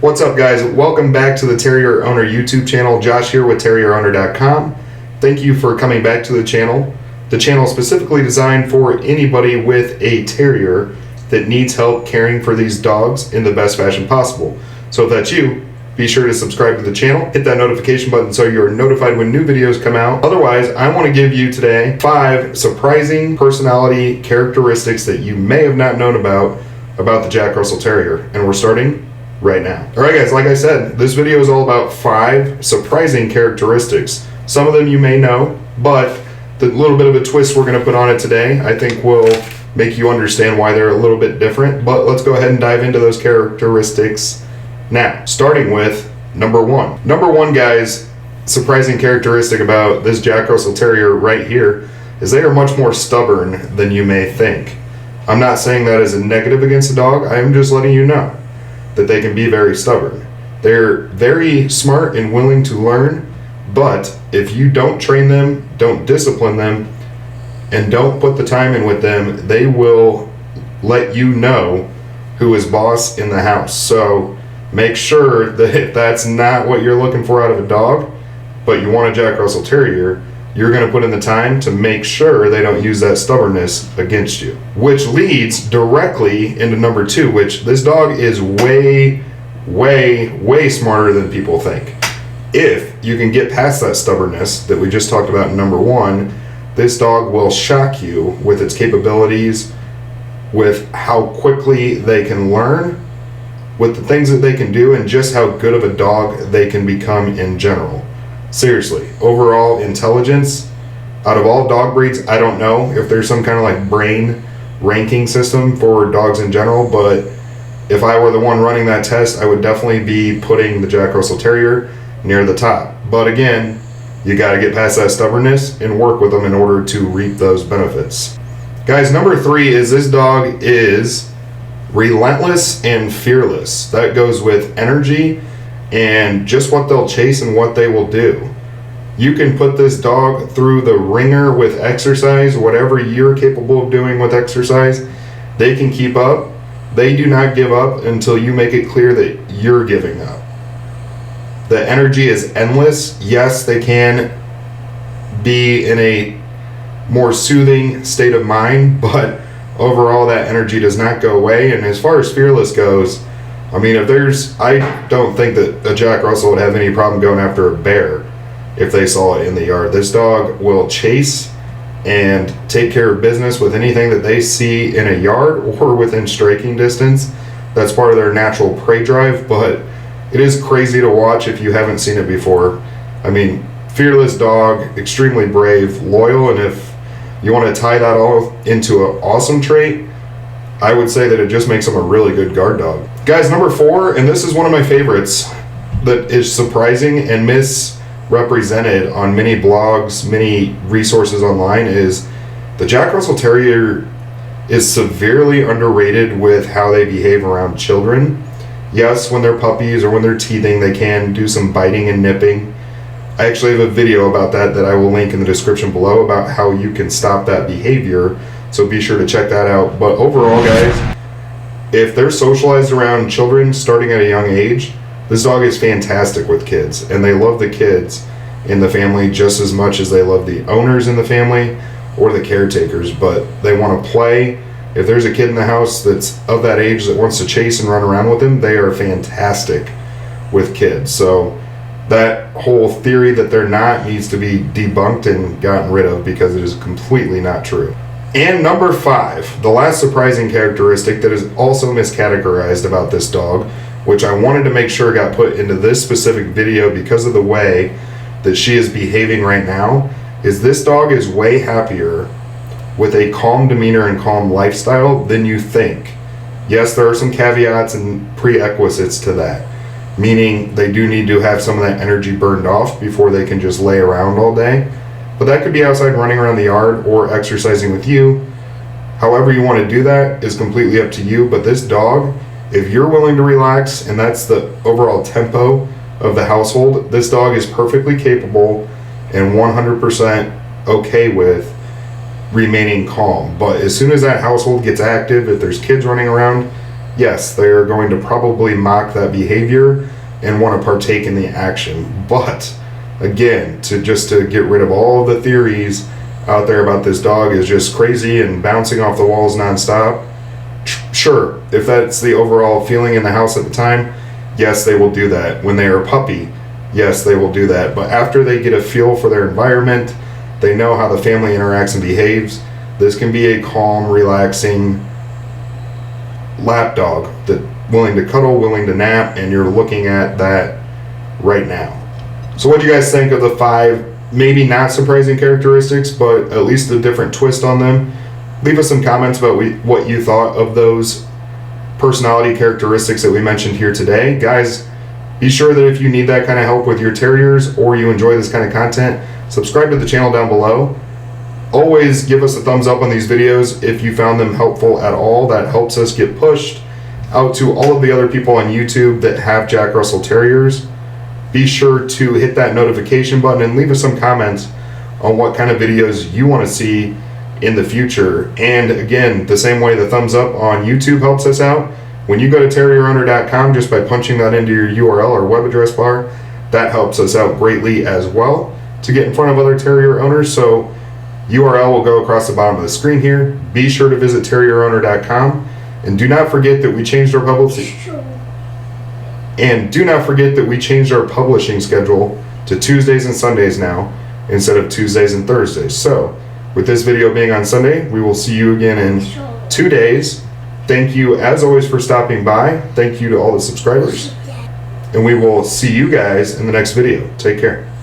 What's up, guys? Welcome back to the Terrier Owner YouTube channel. Josh here with TerrierOwner.com. Thank you for coming back to the channel. The channel is specifically designed for anybody with a terrier that needs help caring for these dogs in the best fashion possible. So if that's you, be sure to subscribe to the channel, hit that notification button so you're notified when new videos come out. Otherwise, I want to give you today 5 surprising personality characteristics that you may have not known about the Jack Russell Terrier. And we're starting right now. Alright guys, like I said, this video is all about 5 surprising characteristics. Some of them you may know, but the little bit of a twist we're going to put on it today, I think will make you understand why they're a little bit different. But let's go ahead and dive into those characteristics now, starting with number 1. Number 1, guys, surprising characteristic about this Jack Russell Terrier right here is they are much more stubborn than you may think. I'm not saying that as a negative against a dog, I am just letting you know that they can be very stubborn. They're very smart and willing to learn, but if you don't train them, don't discipline them, and don't put the time in with them, they will let you know who is boss in the house. So make sure that if that's not what you're looking for out of a dog, but you want a Jack Russell Terrier, you're going to put in the time to make sure they don't use that stubbornness against you. Which leads directly into number 2, which this dog is way smarter than people think. If you can get past that stubbornness that we just talked about in number 1, this dog will shock you with its capabilities, with how quickly they can learn, with the things that they can do, and just how good of a dog they can become in general. Seriously, overall intelligence, out of all dog breeds, I don't know if there's some kind of like brain ranking system for dogs in general, but if I were the one running that test, I would definitely be putting the Jack Russell Terrier near the top. But again, you got to get past that stubbornness and work with them in order to reap those benefits. Guys, number 3 is this dog is relentless and fearless. That goes with energy and just what they'll chase and what they will do. You can put this dog through the ringer with exercise, whatever you're capable of doing with exercise, they can keep up. They do not give up until you make it clear that you're giving up. The energy is endless. Yes, they can be in a more soothing state of mind, but overall that energy does not go away. And as far as fearless goes, I mean, I don't think that a Jack Russell would have any problem going after a bear if they saw it in the yard. This dog will chase and take care of business with anything that they see in a yard or within striking distance. That's part of their natural prey drive, but it is crazy to watch if you haven't seen it before. I mean, fearless dog, extremely brave, loyal, and if you want to tie that all into an awesome trait, I would say that it just makes them a really good guard dog. Guys, number 4, and this is one of my favorites that is surprising and misrepresented on many blogs, many resources online, is the Jack Russell Terrier is severely underrated with how they behave around children. Yes, when they're puppies or when they're teething, they can do some biting and nipping. I actually have a video about that I will link in the description below about how you can stop that behavior, so be sure to check that out. But overall, guys, if they're socialized around children starting at a young age, this dog is fantastic with kids, and they love the kids in the family just as much as they love the owners in the family or the caretakers. But they want to play. If there's a kid in the house that's of that age that wants to chase and run around with them, they are fantastic with kids. So that whole theory that they're not needs to be debunked and gotten rid of, because it is completely not true. And number 5, the last surprising characteristic that is also miscategorized about this dog, which I wanted to make sure got put into this specific video because of the way that she is behaving right now, is this dog is way happier with a calm demeanor and calm lifestyle than you think. Yes, there are some caveats and prerequisites to that, meaning they do need to have some of that energy burned off before they can just lay around all day. But that could be outside running around the yard or exercising with you. However you want to do that is completely up to you. But this dog, if you're willing to relax and that's the overall tempo of the household, this dog is perfectly capable and 100% okay with remaining calm. But as soon as that household gets active, if there's kids running around, yes, they're going to probably mock that behavior and want to partake in the action. But again, to get rid of all the theories out there about this dog is just crazy and bouncing off the walls nonstop. Sure, if that's the overall feeling in the house at the time, yes, they will do that. When they are a puppy, yes, they will do that. But after they get a feel for their environment, they know how the family interacts and behaves, this can be a calm, relaxing lap dog that willing to cuddle, willing to nap, and you're looking at that right now. So what do you guys think of the 5 maybe not surprising characteristics, but at least a different twist on them? Leave us some comments about what you thought of those personality characteristics that we mentioned here today. Guys, be sure that if you need that kind of help with your terriers or you enjoy this kind of content, subscribe to the channel down below. Always give us a thumbs up on these videos if you found them helpful at all. That helps us get pushed out to all of the other people on YouTube that have Jack Russell Terriers. Be sure to hit that notification button and leave us some comments on what kind of videos you want to see in the future. And again, the same way the thumbs up on YouTube helps us out, when you go to terrierowner.com, just by punching that into your URL or web address bar, that helps us out greatly as well to get in front of other terrier owners. So URL will go across the bottom of the screen here. Be sure to visit terrierowner.com, and do not forget that we changed our publishing schedule to Tuesdays and Sundays now instead of Tuesdays and Thursdays. So with this video being on Sunday, we will see you again in 2 days. Thank you as always for stopping by. Thank you to all the subscribers, and we will see you guys in the next video. Take care.